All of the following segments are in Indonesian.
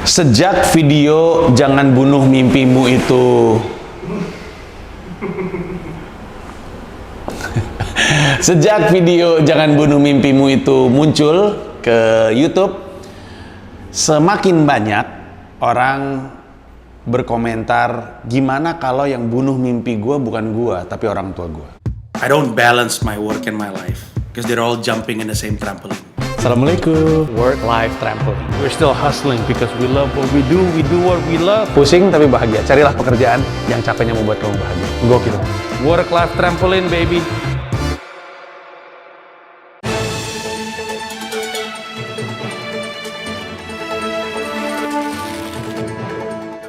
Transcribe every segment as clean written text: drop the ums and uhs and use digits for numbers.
Sejak video "Jangan Bunuh Mimpimu" itu Sejak video "Jangan Bunuh Mimpimu" itu muncul ke YouTube, semakin banyak orang berkomentar, gimana kalau yang bunuh mimpi gue bukan gue, tapi orang tua gue. I don't balance my work and my life because they're all jumping in the same trampoline. Assalamualaikum. Work-life trampoline. We're still hustling because we love what we do what we love. Pusing tapi bahagia. Carilah pekerjaan yang capeknya membuat kamu bahagia. Gokil. Work-life trampoline, baby.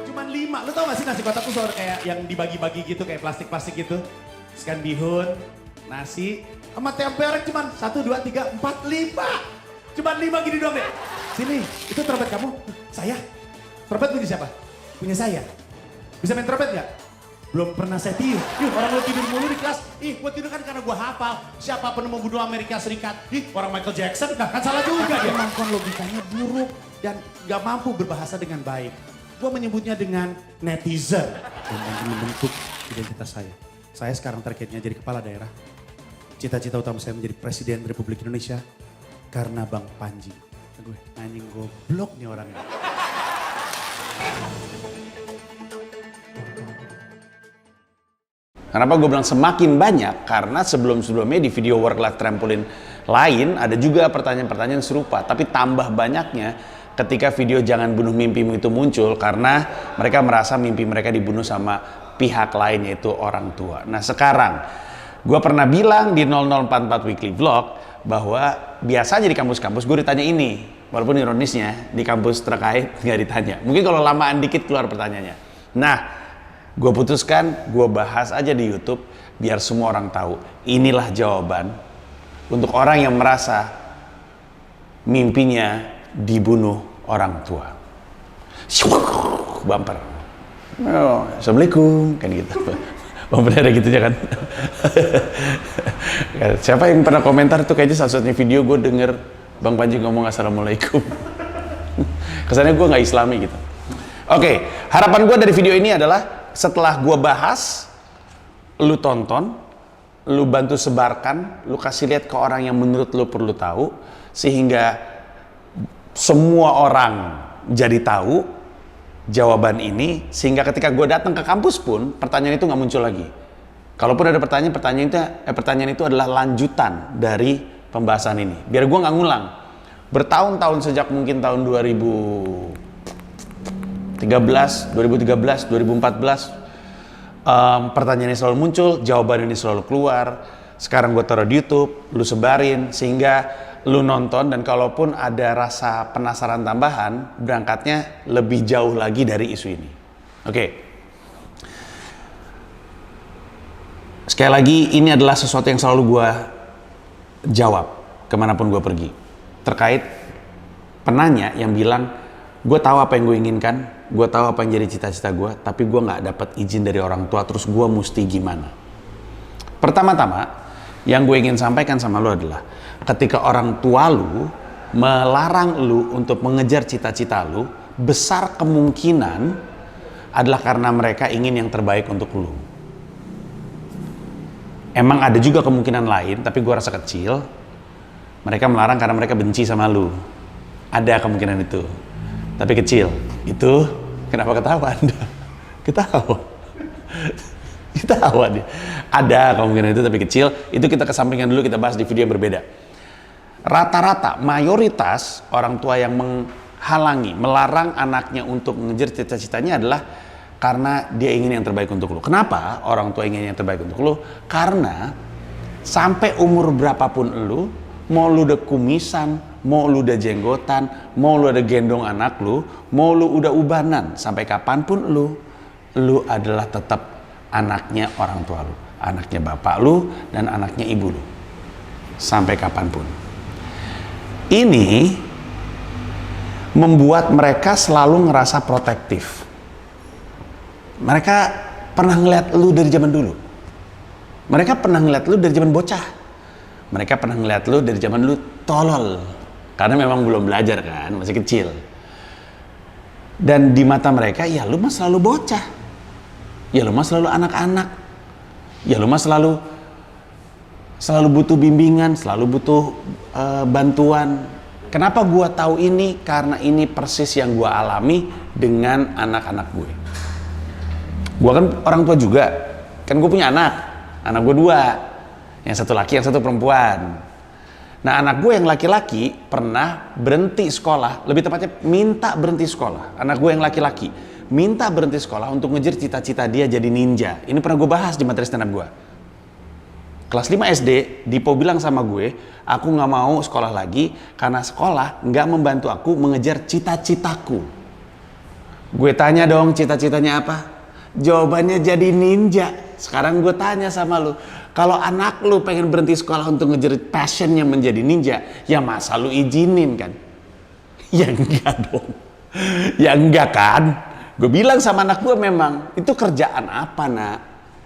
Cuman 5, lu tau gak sih nasi kotak tuh soal kayak yang dibagi-bagi gitu, kayak plastik-plastik gitu. Sekian bihun, nasi, sama tempe orek cuman 1, 2, 3, 4, 5. Cuman 5 gini doang deh. Sini, itu trompet kamu. Saya? Trompet punya siapa? Punya saya. Bisa main trompet gak? Belum pernah saya tiup. Orang lu tidur mulu di kelas. Gua tidur kan karena gua hafal. Siapa penemu bunuh Amerika Serikat? Orang Michael Jackson. Nah kan salah juga dia. Kemampuan logikanya buruk dan gak mampu berbahasa dengan baik. Gua menyebutnya dengan netizen. Dan membentuk identitas saya. Saya sekarang targetnya jadi kepala daerah. Cita-cita utama saya menjadi Presiden Republik Indonesia. Karena Bang Panji. Gue anjing goblok nih orangnya. Kenapa gue bilang semakin banyak? Karena sebelum-sebelumnya di video Work-Life Trampoline lain ada juga pertanyaan-pertanyaan serupa. Tapi tambah banyaknya ketika video "Jangan Bunuh Mimpimu" itu muncul karena mereka merasa mimpi mereka dibunuh sama pihak lain, yaitu orang tua. Nah sekarang, gue pernah bilang di 0044 Weekly Vlog bahwa biasanya di kampus-kampus gue ditanya ini, walaupun ironisnya di kampus terkait nggak ditanya. Mungkin kalau lamaan dikit keluar pertanyaannya. Nah, gue putuskan gue bahas aja di YouTube biar semua orang tahu. Inilah jawaban untuk orang yang merasa mimpinya dibunuh orang tua. Bumper. Oh, Assalamualaikum, kan gitu. Bumpernya ada gitunya kan. Siapa yang pernah komentar tuh kayaknya satu-satunya video gue denger Bang Panji ngomong Assalamualaikum. Kesannya gue nggak islami gitu. Oke, harapan gue dari video ini adalah setelah gue bahas, lu tonton, lu bantu sebarkan, lu kasih lihat ke orang yang menurut lu perlu tahu, sehingga semua orang jadi tahu jawaban ini, sehingga ketika gue datang ke kampus pun pertanyaan itu nggak muncul lagi. Kalaupun ada pertanyaan itu adalah lanjutan dari pembahasan ini. Biar gue nggak ngulang. Bertahun-tahun sejak mungkin tahun 2013, 2014, pertanyaan ini selalu muncul, jawaban ini selalu keluar. Sekarang gue taruh di YouTube, lu sebarin sehingga lu nonton, dan kalaupun ada rasa penasaran tambahan, berangkatnya lebih jauh lagi dari isu ini. Oke. Sekali lagi, ini adalah sesuatu yang selalu gue jawab kemanapun gue pergi. Terkait penanya yang bilang, gue tahu apa yang gue inginkan, gue tahu apa yang jadi cita-cita gue, tapi gue nggak dapat izin dari orang tua, terus gue mesti gimana? Pertama-tama, yang gue ingin sampaikan sama lo adalah, ketika orang tua lu melarang lu untuk mengejar cita-cita lu, besar kemungkinan adalah karena mereka ingin yang terbaik untuk lu. Emang ada juga kemungkinan lain, tapi gue rasa kecil. Mereka melarang karena mereka benci sama lu. Ada kemungkinan itu, tapi kecil. Itu kenapa ketawa Anda? Ketawa. Ketawa dia. Ada kemungkinan itu, tapi kecil. Itu kita kesampingkan dulu, kita bahas di video yang berbeda. Rata-rata mayoritas orang tua yang menghalangi, melarang anaknya untuk mengejar cita-citanya adalah karena dia ingin yang terbaik untuk lu. Kenapa orang tua ingin yang terbaik untuk lu? Karena sampai umur berapapun lu, mau lu udah kumisan, mau lu udah jenggotan, mau lu ada gendong anak lu, mau lu udah ubanan, sampai kapanpun lu adalah tetap anaknya orang tua lu, anaknya bapak lu dan anaknya ibu lu, sampai kapanpun. Ini membuat mereka selalu ngerasa protektif. Mereka pernah ngeliat lu dari zaman dulu. Mereka pernah ngeliat lu dari zaman bocah. Mereka pernah ngeliat lu dari zaman lu tolol. Karena memang belum belajar kan, masih kecil. Dan di mata mereka, ya lu mah selalu bocah. Ya lu mah selalu anak-anak. Ya lu mah selalu butuh bimbingan, selalu butuh bantuan. Kenapa gua tahu ini? Karena ini persis yang gua alami dengan anak-anak gue. Gua kan orang tua juga. Kan gue punya anak. Anak gue 2. Yang satu laki, yang satu perempuan. Nah, anak gue yang laki-laki pernah berhenti sekolah, lebih tepatnya minta berhenti sekolah. Anak gue yang laki-laki minta berhenti sekolah untuk ngejar cita-cita dia jadi ninja. Ini pernah gue bahas di materi stand up gue. Kelas 5 SD, Dipo bilang sama gue, aku gak mau sekolah lagi karena sekolah gak membantu aku mengejar cita-citaku. Gue tanya dong, cita-citanya apa? Jawabannya jadi ninja. Sekarang gue tanya sama lu, kalau anak lu pengen berhenti sekolah untuk ngejar passionnya menjadi ninja, ya masa lu izinin kan? Ya enggak dong. Ya enggak kan? Gue bilang sama anak gue, memang itu kerjaan apa nak?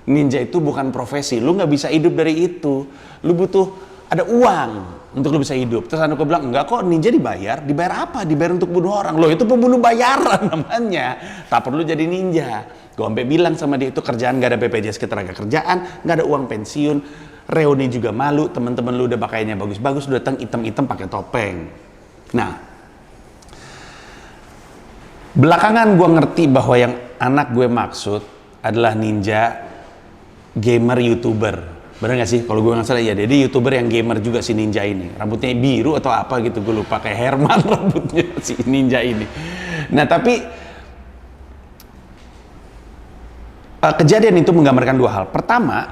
Ninja itu bukan profesi, lu gak bisa hidup dari itu. Lu butuh ada uang untuk lu bisa hidup. Terus anak gue bilang, enggak kok, ninja dibayar. Dibayar apa? Dibayar untuk bunuh orang. Loh itu pembunuh bayaran namanya. Tak perlu jadi ninja. Gue sampai bilang sama dia, itu kerjaan gak ada BPJS ketenagakerjaan, gak ada uang pensiun. Reuni juga malu, teman-teman lu udah pakainya bagus-bagus, udah datang item-item pakai topeng. Nah, belakangan gue ngerti bahwa yang anak gue maksud adalah ninja, gamer, youtuber. Bener gak sih? Kalau gue nggak salah ya, jadi youtuber yang gamer juga si ninja ini. Rambutnya biru atau apa gitu, gue lupa, kayak Herman rambutnya si ninja ini. Nah tapi kejadian itu menggambarkan 2 hal. Pertama,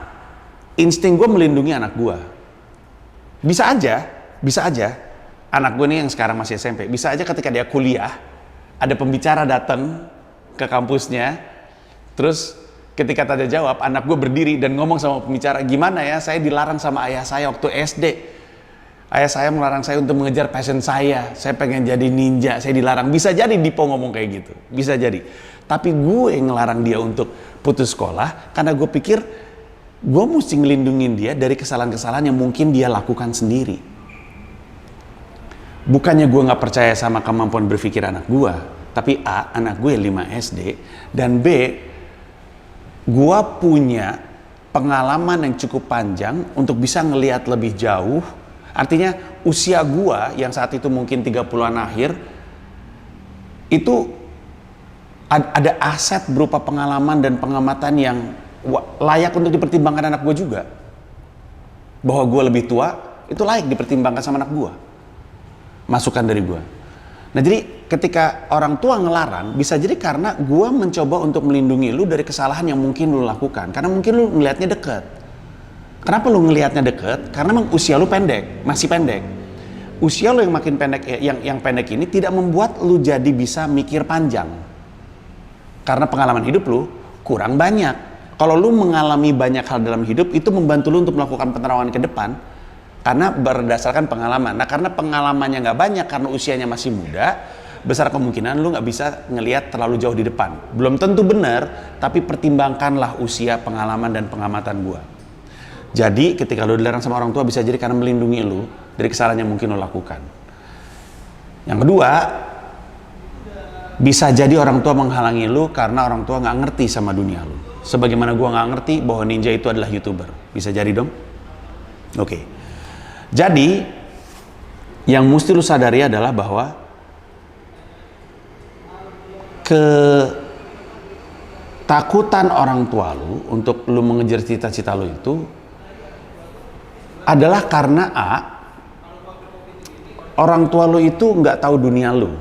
insting gue melindungi anak gue. Bisa aja anak gue nih yang sekarang masih SMP, bisa aja ketika dia kuliah ada pembicara datang ke kampusnya, terus ketika tanya jawab anak gue berdiri dan ngomong sama pembicara, gimana ya, saya dilarang sama ayah saya waktu SD. Ayah saya melarang saya untuk mengejar passion saya pengen jadi ninja, saya dilarang. Bisa jadi Dipo ngomong kayak gitu, bisa jadi. Tapi gue ngelarang dia untuk putus sekolah karena gue pikir gue mesti ngelindungin dia dari kesalahan-kesalahan yang mungkin dia lakukan sendiri. Bukannya gue gak percaya sama kemampuan berpikir anak gue, tapi A, anak gue 5 SD, dan B, gue punya pengalaman yang cukup panjang untuk bisa ngelihat lebih jauh. Artinya usia gue yang saat itu mungkin 30-an akhir, itu ada aset berupa pengalaman dan pengamatan yang layak untuk dipertimbangkan anak gue juga. Bahwa gue lebih tua, itu layak dipertimbangkan sama anak gue. Masukan dari gue. Nah jadi ketika orang tua ngelarang, bisa jadi karena gue mencoba untuk melindungi lu dari kesalahan yang mungkin lu lakukan. Karena mungkin lu ngelihatnya deket. Kenapa lu ngelihatnya deket? Karena memang usia lu pendek, masih pendek. Usia lu yang makin pendek, yang pendek ini tidak membuat lu jadi bisa mikir panjang. Karena pengalaman hidup lu kurang banyak. Kalau lu mengalami banyak hal dalam hidup, itu membantu lu untuk melakukan penerawangan ke depan. Karena berdasarkan pengalaman. Nah karena pengalamannya nggak banyak, karena usianya masih muda, besar kemungkinan lu nggak bisa ngelihat terlalu jauh di depan. Belum tentu benar, tapi pertimbangkanlah usia, pengalaman, dan pengamatan gua. Jadi ketika lu dilarang sama orang tua, bisa jadi karena melindungi lu dari kesalahan yang mungkin lu lakukan. Yang kedua, bisa jadi orang tua menghalangi lu karena orang tua nggak ngerti sama dunia lu. Sebagaimana gua nggak ngerti bahwa ninja itu adalah YouTuber. Bisa jadi dong? Oke. Jadi yang mesti lu sadari adalah bahwa ketakutan orang tua lu untuk lu mengejar cita-cita lu itu adalah karena A, orang tua lu itu nggak tahu dunia lu.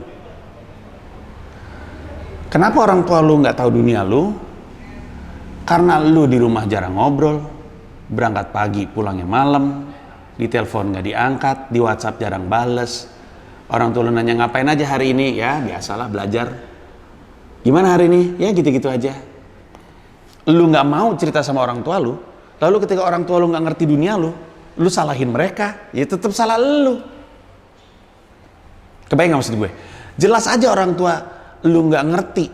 Kenapa orang tua lu nggak tahu dunia lu? Karena lu di rumah jarang ngobrol, berangkat pagi pulangnya malam, di telepon nggak diangkat, di WhatsApp jarang bales. Orang tua lu nanya ngapain aja hari ini, ya biasalah belajar. Gimana hari ini? Ya gitu-gitu aja. Lu nggak mau cerita sama orang tua lu, lalu ketika orang tua lu nggak ngerti dunia lu salahin mereka, ya tetap salah lu. Kebayang nggak maksud gue? Jelas aja orang tua lu nggak ngerti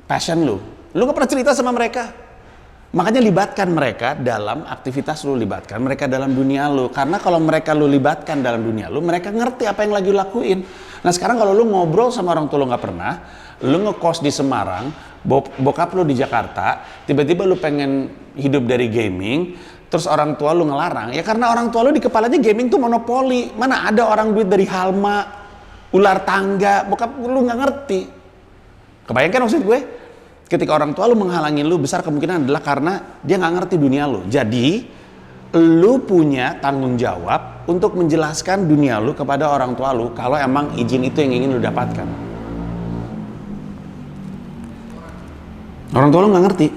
passion lu nggak pernah cerita sama mereka. Makanya libatkan mereka dalam aktivitas lu, libatkan mereka dalam dunia lu. Karena kalau mereka lu libatkan dalam dunia lu, mereka ngerti apa yang lagi lu lakuin. Nah sekarang kalau lu ngobrol sama orang tua lu nggak pernah, lu ngekos di Semarang, bokap lu di Jakarta, tiba-tiba lu pengen hidup dari gaming, terus orang tua lu ngelarang, ya karena orang tua lu di kepalanya gaming tuh monopoli. Mana ada orang duit dari Halma, ular tangga, bokap lu nggak ngerti. Kebayangkan maksud gue? Ketika orang tua lu menghalangi lu, besar kemungkinan adalah karena dia nggak ngerti dunia lu. Jadi, lu punya tanggung jawab untuk menjelaskan dunia lu kepada orang tua lu kalau emang izin itu yang ingin lu dapatkan. Orang tua lu nggak ngerti.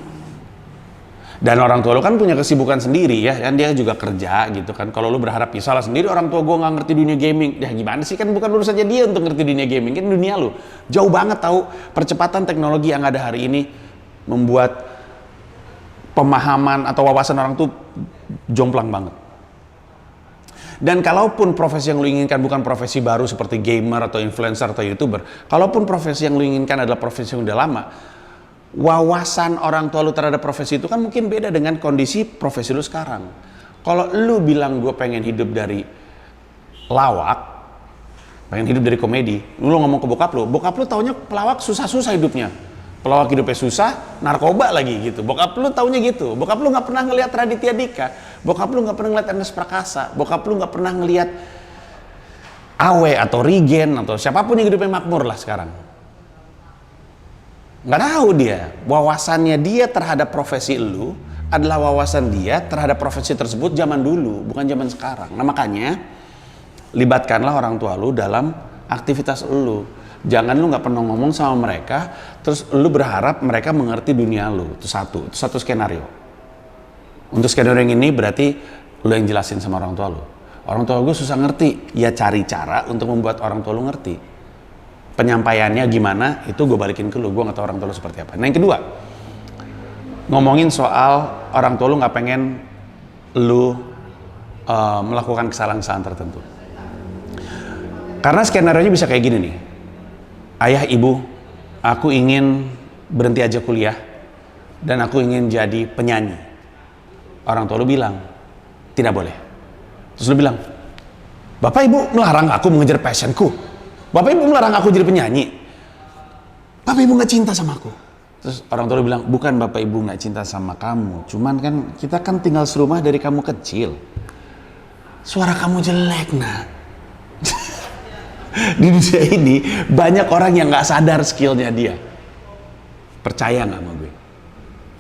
Dan orang tua lu kan punya kesibukan sendiri ya, kan dia juga kerja gitu kan. Kalau lu berharap ya salah sendiri, orang tua gue nggak ngerti dunia gaming, ya gimana sih, kan bukan urusannya dia untuk ngerti dunia gaming, kan dunia lu. Jauh banget tahu, percepatan teknologi yang ada hari ini membuat pemahaman atau wawasan orang tuh jomplang banget. Dan kalaupun profesi yang lu inginkan bukan profesi baru seperti gamer atau influencer atau youtuber, kalaupun profesi yang lu inginkan adalah profesi yang udah lama, wawasan orang tua lu terhadap profesi itu kan mungkin beda dengan kondisi profesi lu sekarang. Kalau lu bilang gue pengen hidup dari lawak, pengen hidup dari komedi, lu ngomong ke bokap lu taunya pelawak susah-susah hidupnya. Pelawak hidupnya susah, narkoba lagi gitu. Bokap lu taunya gitu. Bokap lu nggak pernah ngelihat Raditya Dika, bokap lu nggak pernah ngelihat Ernest Prakasa, bokap lu nggak pernah ngelihat Awe atau Rigen atau siapapun yang hidupnya makmur lah sekarang. Nggak tahu dia, wawasannya dia terhadap profesi lu adalah wawasan dia terhadap profesi tersebut zaman dulu, bukan zaman sekarang. Nah makanya libatkanlah orang tua lu dalam aktivitas lu. Jangan lu nggak pernah ngomong sama mereka, terus lu berharap mereka mengerti dunia lu. Itu satu skenario. Untuk skenario yang ini berarti lu yang jelasin sama orang tua lu. Orang tua gue susah ngerti, ya cari cara untuk membuat orang tua lu ngerti. Penyampaiannya gimana, itu gue balikin ke lu, gue gak tahu orang tua lu seperti apa. Nah yang kedua, ngomongin soal orang tua lu gak pengen lu melakukan kesalahan-kesalahan tertentu. Karena skenario-nya bisa kayak gini nih. Ayah, ibu, aku ingin berhenti aja kuliah dan aku ingin jadi penyanyi. Orang tua lu bilang, tidak boleh. Terus lu bilang, bapak ibu melarang aku mengejar passionku. Bapak ibu melarang aku jadi penyanyi. Bapak ibu gak cinta sama aku. Terus orang tua bilang, bukan bapak ibu gak cinta sama kamu, cuman kan kita kan tinggal serumah dari kamu kecil. Suara kamu jelek nak. Di dunia ini banyak orang yang gak sadar skillnya dia. Percaya gak sama gue?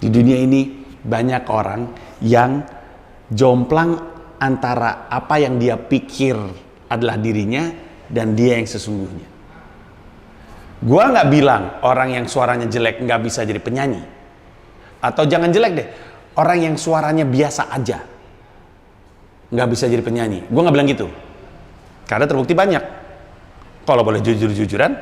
Di dunia ini banyak orang yang jomplang antara apa yang dia pikir adalah dirinya dan dia yang sesungguhnya. Gua nggak bilang orang yang suaranya jelek nggak bisa jadi penyanyi, atau jangan jelek deh, orang yang suaranya biasa aja nggak bisa jadi penyanyi. Gua nggak bilang gitu, karena terbukti banyak. Kalau boleh jujur-jujuran,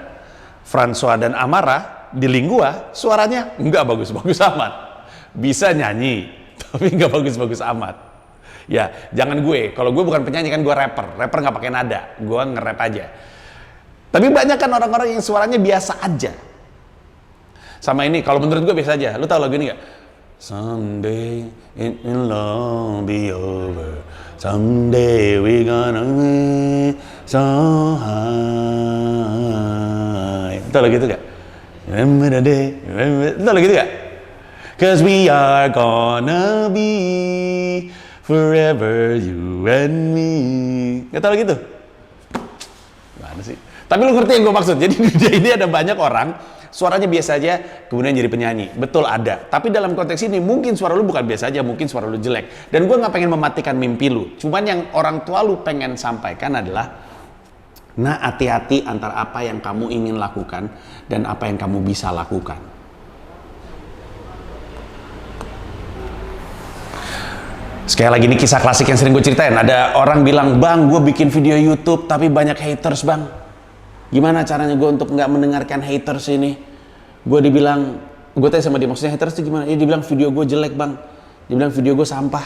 François dan Amara di Lingua suaranya nggak bagus-bagus amat, bisa nyanyi tapi nggak bagus-bagus amat. Ya, jangan gue. Kalau gue bukan penyanyi kan gue rapper. Rapper nggak pakai nada. Gue nge-rap aja. Tapi banyak kan orang-orang yang suaranya biasa aja. Sama ini, kalau menurut gue biasa aja. Lu tau lagu ini nggak? Someday it will all be over. Someday we gonna be so high. Tau lagu itu nggak? Remember the day. Tau lagu itu nggak? Cause we are gonna be forever you and me. Gak tau gitu? Gimana sih? Tapi lu ngerti yang gue maksud. Jadi di dunia ini ada banyak orang suaranya biasa aja kemudian jadi penyanyi. Betul ada. Tapi dalam konteks ini mungkin suara lu bukan biasa aja, mungkin suara lu jelek. Dan gue gak pengen mematikan mimpi lu. Cuman yang orang tua lu pengen sampaikan adalah, nah hati-hati antara apa yang kamu ingin lakukan dan apa yang kamu bisa lakukan. Sekali lagi ini kisah klasik yang sering gue ceritain. Ada orang bilang, bang gue bikin video YouTube tapi banyak haters bang. Gimana caranya gue untuk nggak mendengarkan haters ini? Gue dibilang, gue tanya sama dia, maksudnya haters itu gimana? Dia bilang video gue jelek bang. Dia bilang video gue sampah.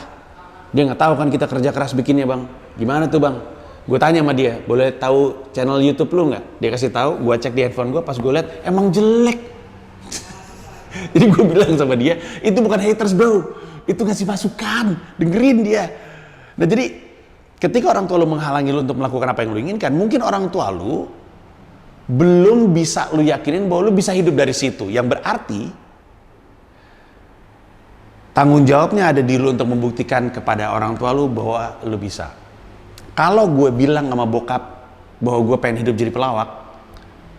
Dia nggak tahu kan kita kerja keras bikinnya bang. Gimana tuh bang? Gue tanya sama dia, boleh tahu channel YouTube lu nggak? Dia kasih tahu, gue cek di handphone gue, pas gue liat emang jelek. Jadi gue bilang sama dia, itu bukan haters bro, itu ngasih masukan, dengerin dia. Nah jadi ketika orang tua lu menghalangi lu untuk melakukan apa yang lu inginkan, mungkin orang tua lu belum bisa lu yakinin bahwa lu bisa hidup dari situ. Yang berarti tanggung jawabnya ada di lu untuk membuktikan kepada orang tua lu bahwa lu bisa. Kalau gue bilang sama bokap bahwa gue pengen hidup jadi pelawak,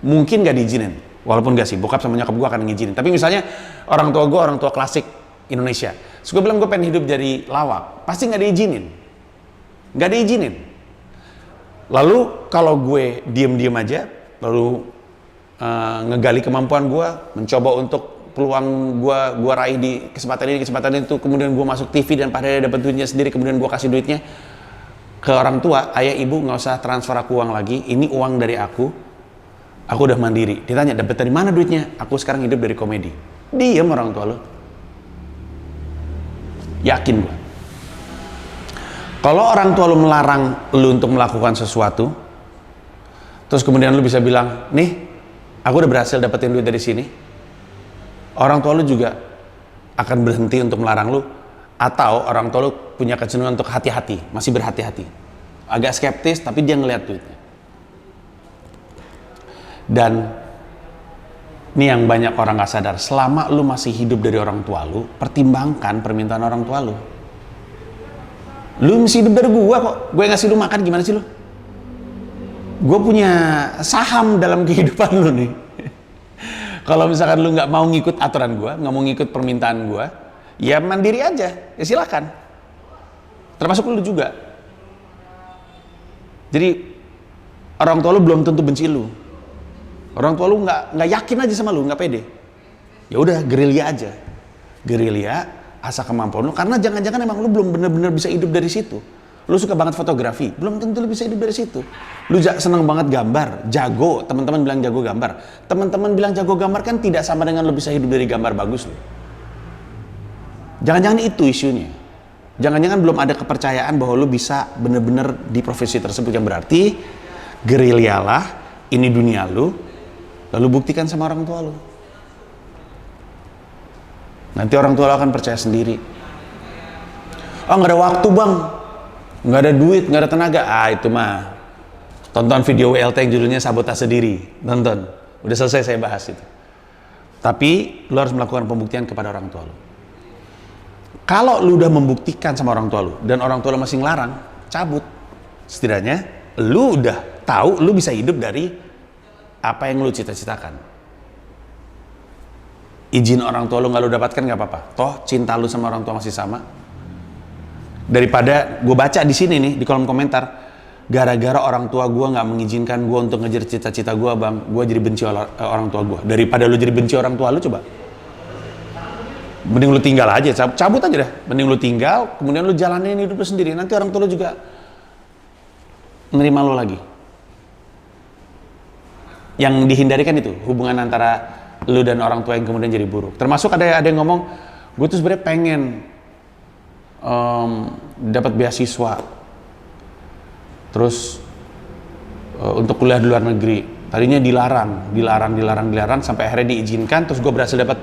mungkin gak diizinin. Walaupun gak sih, bokap sama nyokap gue akan ngizinin. Tapi misalnya orang tua gue orang tua klasik Indonesia, terus gue bilang gue pengen hidup jadi lawak, pasti gak diizinin. Gak diizinin. Lalu kalau gue diem-diem aja, lalu ngegali kemampuan gue, mencoba untuk peluang gue raih di kesempatan ini itu, kemudian gue masuk TV dan pada dapat duitnya sendiri, kemudian gue kasih duitnya ke orang tua, ayah ibu nggak usah transfer aku uang lagi, ini uang dari aku udah mandiri. Ditanya, dapat dari mana duitnya? Aku sekarang hidup dari komedi. Diem orang tua lo. Yakin gue. Kalau orang tua lo melarang lo untuk melakukan sesuatu, terus kemudian lo bisa bilang, nih, aku udah berhasil dapetin duit dari sini. Orang tua lo juga akan berhenti untuk melarang lo, atau orang tua lo punya kecenderungan untuk hati-hati, masih berhati-hati. Agak skeptis, tapi dia ngeliat duitnya. Dan ini yang banyak orang gak sadar, selama lu masih hidup dari orang tua lu, pertimbangkan permintaan orang tua lu. Lu masih hidup dari gua kok, gue ngasih lu makan, gimana sih lu? Gue punya saham dalam kehidupan lu nih. Kalau misalkan lu gak mau ngikut aturan gua, gak mau ngikut permintaan gua, ya mandiri aja, ya silakan. Termasuk lu juga. Jadi orang tua lu belum tentu benci lu. Orang tua lu nggak yakin aja sama lu, nggak pede. Ya udah, gerilya aja, gerilya, asah kemampuan lu. Karena jangan-jangan emang lu belum bener-bener bisa hidup dari situ. Lu suka banget fotografi, belum tentu lu bisa hidup dari situ. Lu seneng banget gambar, jago. Teman-teman bilang jago gambar. Teman-teman bilang jago gambar kan tidak sama dengan lu bisa hidup dari gambar bagus lu. Jangan-jangan itu isunya. Jangan-jangan belum ada kepercayaan bahwa lu bisa bener-bener di profesi tersebut, yang berarti gerilyalah, ini dunia lu. Lalu buktikan sama orang tua lu. Nanti orang tua lu akan percaya sendiri. Oh, nggak ada waktu bang, nggak ada duit, nggak ada tenaga. Itu mah tonton video WLT yang judulnya Sabotase Diri. Tonton, udah selesai saya bahas itu. Tapi lu harus melakukan pembuktian kepada orang tua lu. Kalau lu udah membuktikan sama orang tua lu dan orang tua lu masih ngelarang, cabut. Setidaknya lu udah tahu lu bisa hidup dari apa yang lu cita-citakan. Izin orang tua lu nggak lu dapatkan nggak apa-apa. Toh cinta lu sama orang tua masih sama. Daripada gue baca di sini nih di kolom komentar, gara-gara orang tua gue nggak mengizinkan gue untuk ngejar cita-cita gue bang, gue jadi benci orang tua gue. Daripada lu jadi benci orang tua lu, coba mending lu tinggal aja, cabut aja dah. Mending lu tinggal, kemudian lu jalanin hidup lu sendiri. Nanti orang tua lu juga menerima lu lagi. Yang dihindari kan itu, hubungan antara lu dan orang tua yang kemudian jadi buruk. Termasuk ada yang ngomong, gue tuh sebenarnya pengen dapat beasiswa, terus untuk kuliah di luar negeri. Tadinya dilarang, sampai akhirnya diizinkan, terus gue berhasil dapat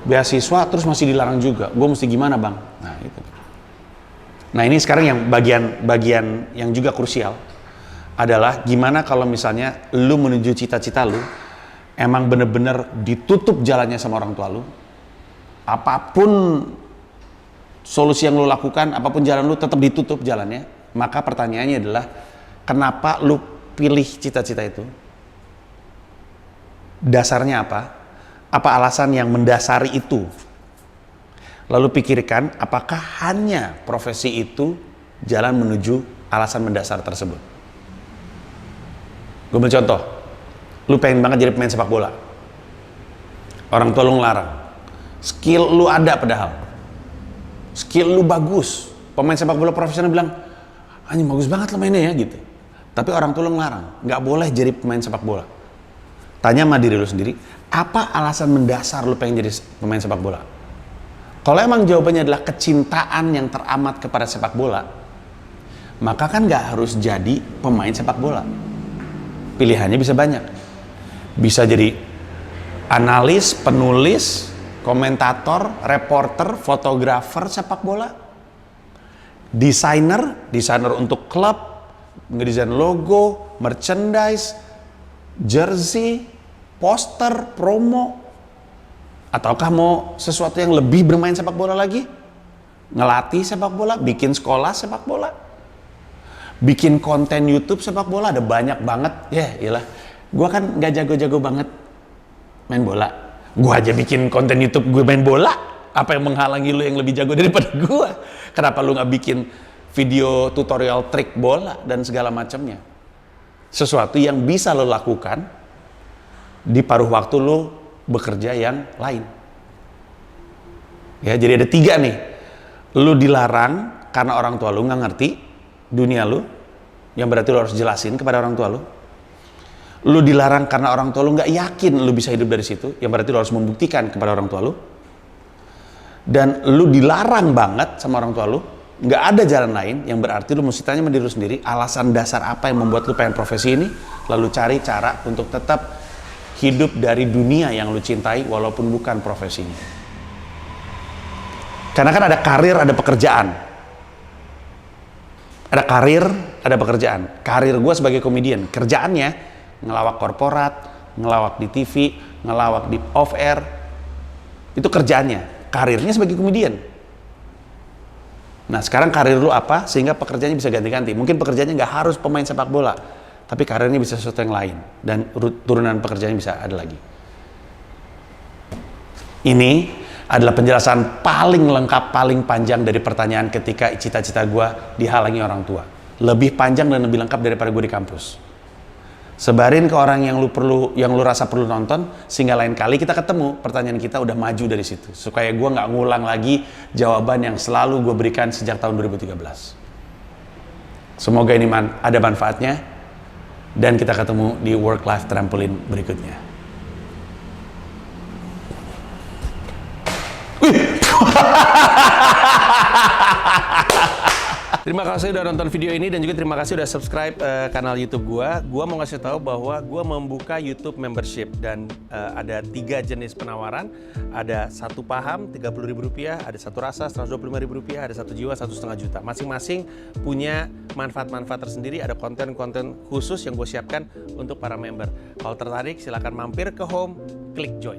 beasiswa, terus masih dilarang juga. Gue mesti gimana bang? Nah itu. Nah ini sekarang yang bagian yang juga krusial adalah gimana kalau misalnya lu menuju cita-cita lu emang bener-bener ditutup jalannya sama orang tua lu. Apapun solusi yang lu lakukan, apapun jalan lu tetap ditutup jalannya. Maka pertanyaannya adalah kenapa lu pilih cita-cita itu? Dasarnya apa? Apa alasan yang mendasari itu? Lalu pikirkan apakah hanya profesi itu jalan menuju alasan mendasar tersebut. Gue ambil contoh, lu pengen banget jadi pemain sepak bola, orang tua lu ngelarang, skill lu ada padahal, skill lu bagus, pemain sepak bola profesional bilang, anjing bagus banget lo mainnya ya gitu, tapi orang tua lu ngelarang, nggak boleh jadi pemain sepak bola. Tanya sama diri lu sendiri, apa alasan mendasar lu pengen jadi pemain sepak bola? Kalau emang jawabannya adalah kecintaan yang teramat kepada sepak bola, maka kan nggak harus jadi pemain sepak bola. Pilihannya bisa banyak. Bisa jadi analis, penulis, komentator, reporter, fotografer sepak bola, desainer untuk klub, ngedesain logo, merchandise, jersey, poster, promo, ataukah mau sesuatu yang lebih bermain sepak bola lagi? Ngelatih sepak bola, bikin sekolah sepak bola, bikin konten YouTube sepak bola, ada banyak banget. Ya iyalah, gue kan gak jago-jago banget main bola. Gue aja bikin konten YouTube gue main bola. Apa yang menghalangi lu yang lebih jago daripada gue? Kenapa lu gak bikin video tutorial trik bola dan segala macamnya? Sesuatu yang bisa lo lakukan di paruh waktu lo bekerja yang lain. Ya, jadi ada 3 nih. Lu dilarang karena orang tua lu nggak ngerti dunia lu, yang berarti lu harus jelasin kepada orang tua lu. Lu dilarang karena orang tua lu nggak yakin lu bisa hidup dari situ, yang berarti lu harus membuktikan kepada orang tua lu. Dan lu dilarang banget sama orang tua lu, nggak ada jalan lain, yang berarti lu mesti tanya sama diri lu sendiri, alasan dasar apa yang membuat lu pengen profesi ini, lalu cari cara untuk tetap hidup dari dunia yang lu cintai walaupun bukan profesinya. Karena kan ada karir, ada pekerjaan. Ada karir, ada pekerjaan. Karir gue sebagai komedian, kerjaannya ngelawak korporat, ngelawak di TV, ngelawak di off air. Itu kerjaannya. Karirnya sebagai komedian. Nah sekarang karir lu apa sehingga pekerjaannya bisa ganti-ganti. Mungkin pekerjaannya nggak harus pemain sepak bola, tapi karirnya bisa sesuatu yang lain. Dan turunan pekerjaannya bisa ada lagi. Ini adalah penjelasan paling lengkap, paling panjang dari pertanyaan ketika cita-cita gue dihalangi orang tua. Lebih panjang dan lebih lengkap daripada gue di kampus. Sebarin ke orang yang lu rasa perlu nonton, sehingga lain kali kita ketemu, pertanyaan kita udah maju dari situ. Supaya gue nggak ngulang lagi jawaban yang selalu gue berikan sejak tahun 2013. Semoga ini ada manfaatnya, dan kita ketemu di Work Life Trampoline berikutnya. Terima kasih udah nonton video ini dan juga terima kasih udah subscribe kanal YouTube gua. Gua mau ngasih tahu bahwa gua membuka YouTube membership dan ada 3 jenis penawaran. Ada 1 paham Rp30.000, ada 1 rasa Rp125.000, ada 1 jiwa Rp1,5 juta. Masing-masing punya manfaat-manfaat tersendiri. Ada konten-konten khusus yang gue siapkan untuk para member. Kalau tertarik silahkan mampir ke home, klik join.